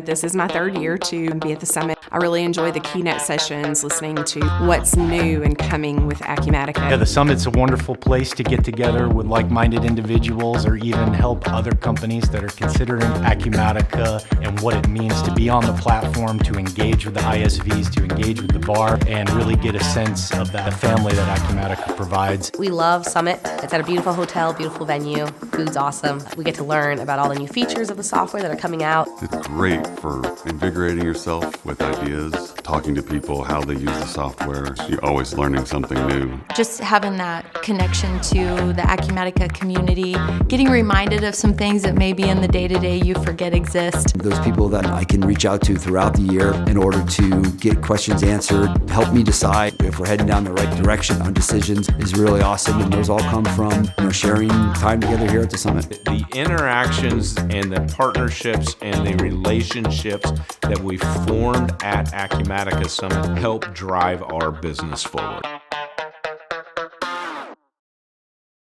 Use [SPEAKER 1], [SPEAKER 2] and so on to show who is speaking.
[SPEAKER 1] This is my third year to be at the summit. I really enjoy the keynote sessions, listening to what's new and coming with Acumatica.
[SPEAKER 2] Yeah, the summit's a wonderful place to get together with like-minded individuals or even help other companies that are considering Acumatica and what it means to be on the platform, to engage with the ISVs, to engage with the bar, and really get a sense of that family that Acumatica provides.
[SPEAKER 3] We love Summit. It's at a beautiful hotel, beautiful venue. Food's awesome. We get to learn about all the new features of the software that are coming out.
[SPEAKER 4] It's great for invigorating yourself with ideas, talking to people, how they use the software. You're always learning something new.
[SPEAKER 5] Just having that connection to the Acumatica community, getting reminded of some things that maybe in the day-to-day you forget exist.
[SPEAKER 6] Those people that I can reach out to throughout the year in order to get questions answered, help me decide if we're heading down the right direction on decisions is really awesome, and those all come from sharing time together here at the summit.
[SPEAKER 7] The interactions and the partnerships and the relationships that we formed at Acumatica Summit help drive our business forward.